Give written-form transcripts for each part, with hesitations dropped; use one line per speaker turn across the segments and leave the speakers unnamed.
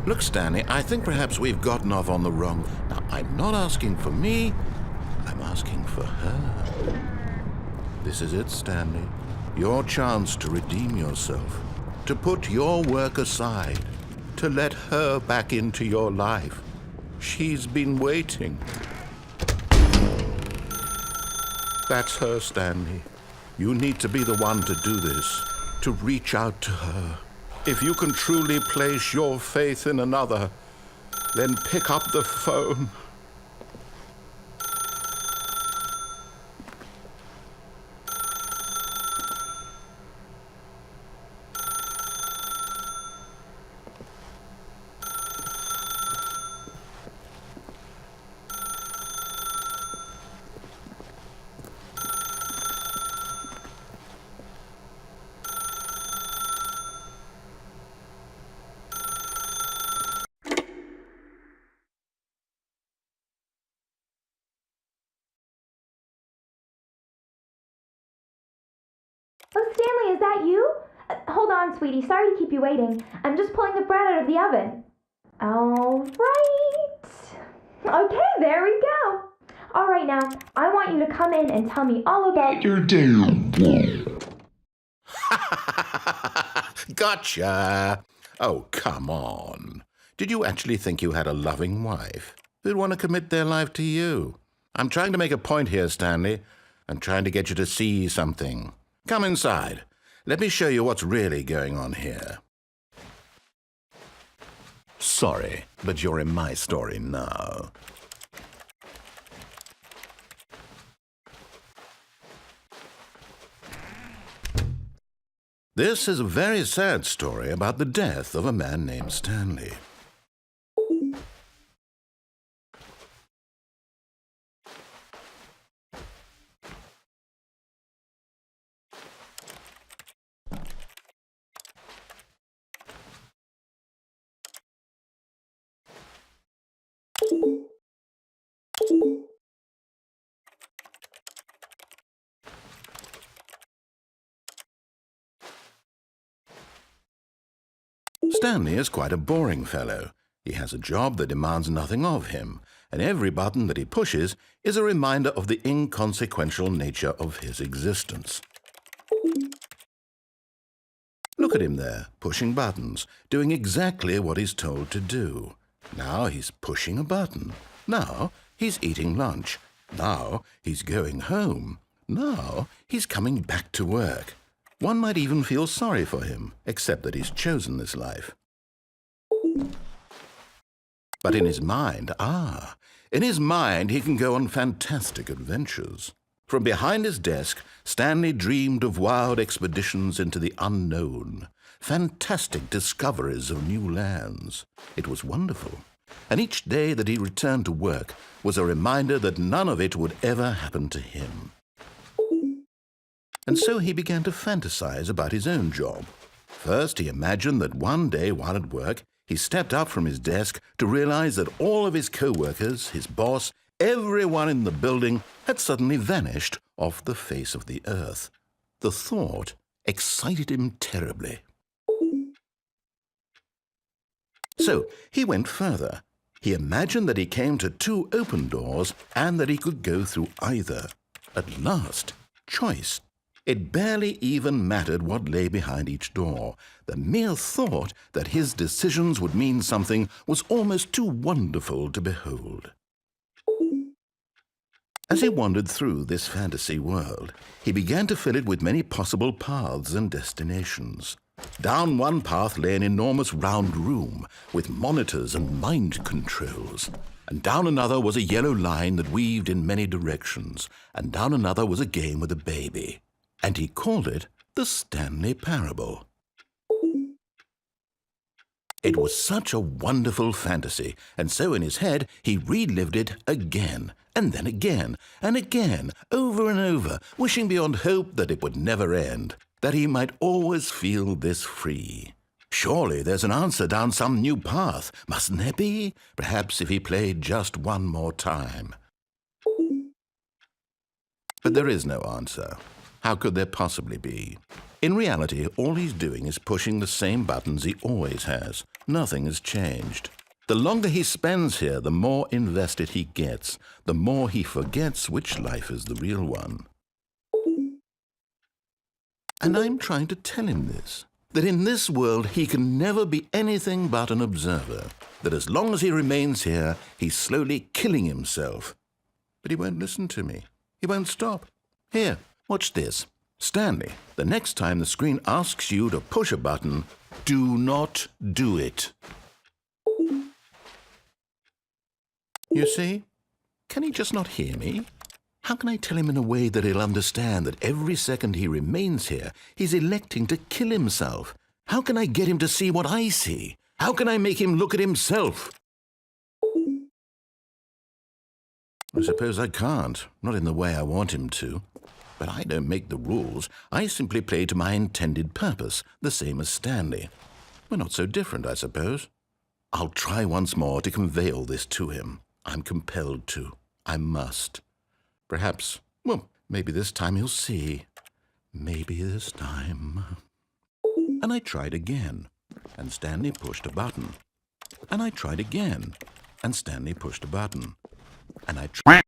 Look, Stanley, I think perhaps we've gotten off on the wrong... Now, I'm not asking for me, I'm asking for her. This is it, Stanley. Your chance to redeem yourself, to put your work aside, to let her back into your life. She's been waiting. That's her, Stanley. You need to be the one to do this, to reach out to her. If you can truly place your faith in another, then pick up the phone.
Oh, Stanley, is that you? Hold on, sweetie. Sorry to keep you waiting. I'm just pulling the bread out of the oven. All right. Okay, there we go. All right, now, I want you to come in and tell me all about your day.
Gotcha. Oh, come on. Did you actually think you had a loving wife who'd want to commit their life to you? I'm trying to make a point here, Stanley. I'm trying to get you to see something. Come inside. Let me show you what's really going on here. Sorry, but you're in my story now. This is a very sad story about the death of a man named Stanley. Stanley is quite a boring fellow. He has a job that demands nothing of him, and every button that he pushes is a reminder of the inconsequential nature of his existence. Look at him there, pushing buttons, doing exactly what he's told to do. Now he's pushing a button. Now he's eating lunch. Now he's going home. Now he's coming back to work. One might even feel sorry for him, except that he's chosen this life. But in his mind, he can go on fantastic adventures. From behind his desk, Stanley dreamed of wild expeditions into the unknown, fantastic discoveries of new lands. It was wonderful, and each day that he returned to work was a reminder that none of it would ever happen to him. And so he began to fantasize about his own job. First, he imagined that one day while at work, he stepped up from his desk to realize that all of his co-workers, his boss, everyone in the building had suddenly vanished off the face of the earth. The thought excited him terribly. So he went further. He imagined that he came to two open doors and that he could go through either. At last, choice. It barely even mattered what lay behind each door. The mere thought that his decisions would mean something was almost too wonderful to behold. As he wandered through this fantasy world, he began to fill it with many possible paths and destinations. Down one path lay an enormous round room with monitors and mind controls. And down another was a yellow line that weaved in many directions. And down another was a game with a baby. And he called it the Stanley Parable. It was such a wonderful fantasy, and so in his head he relived it again, and then again, and again, over and over, wishing beyond hope that it would never end, that he might always feel this free. Surely there's an answer down some new path, mustn't there be? Perhaps if he played just one more time. But there is no answer. How could there possibly be? In reality, all he's doing is pushing the same buttons he always has. Nothing has changed. The longer he spends here, the more invested he gets, the more he forgets which life is the real one. And I'm trying to tell him this, that in this world he can never be anything but an observer, that as long as he remains here, he's slowly killing himself. But he won't listen to me. He won't stop. Here, watch this. Stanley, the next time the screen asks you to push a button, do not do it. You see? Can he just not hear me? How can I tell him in a way that he'll understand that every second he remains here, he's electing to kill himself? How can I get him to see what I see? How can I make him look at himself? I suppose I can't, not in the way I want him to. But I don't make the rules. I simply play to my intended purpose, the same as Stanley. We're not so different, I suppose. I'll try once more to convey all this to him. I'm compelled to. I must. Perhaps, well, maybe this time he'll see. Maybe this time. And I tried again, and Stanley pushed a button. And I tried again, and Stanley pushed a button. And I tried.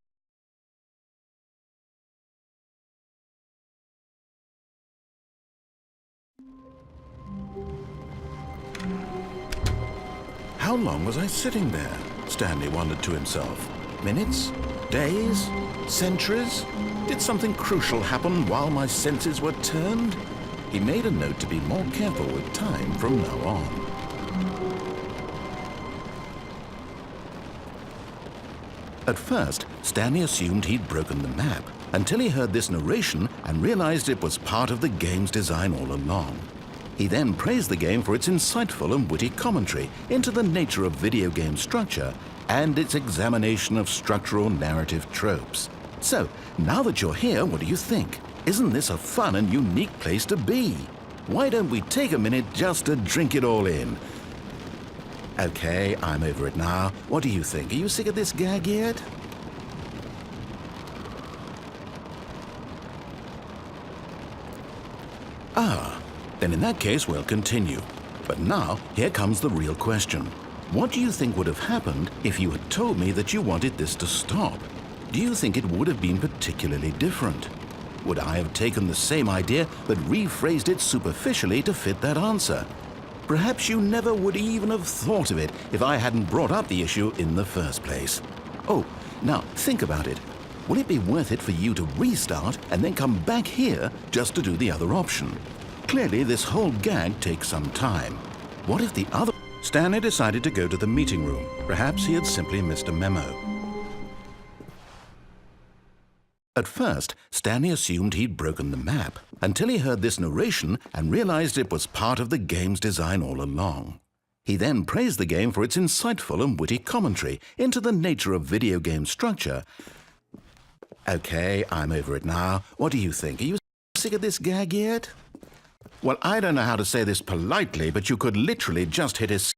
How long was I sitting there? Stanley wondered to himself. Minutes? Days? Centuries? Did something crucial happen while my senses were turned? He made a note to be more careful with time from now on. At first, Stanley assumed he'd broken the map, until he heard this narration and realized it was part of the game's design all along. He then praised the game for its insightful and witty commentary into the nature of video game structure and its examination of structural narrative tropes. So, now that you're here, what do you think? Isn't this a fun and unique place to be? Why don't we take a minute just to drink it all in? Okay, I'm over it now. What do you think? Are you sick of this gag yet? Ah, then in that case we'll continue. But now, here comes the real question. What do you think would have happened if you had told me that you wanted this to stop? Do you think it would have been particularly different? Would I have taken the same idea but rephrased it superficially to fit that answer? Perhaps you never would even have thought of it if I hadn't brought up the issue in the first place. Oh, now think about it. Will it be worth it for you to restart and then come back here just to do the other option? Clearly, this whole gag takes some time. What if the other... Stanley decided to go to the meeting room. Perhaps he had simply missed a memo. At first, Stanley assumed he'd broken the map, until he heard this narration and realized it was part of the game's design all along. He then praised the game for its insightful and witty commentary into the nature of video game structure. Okay, I'm over it now. What do you think? Are you sick of this gag yet? Well, I don't know how to say this politely, but you could literally just hit his...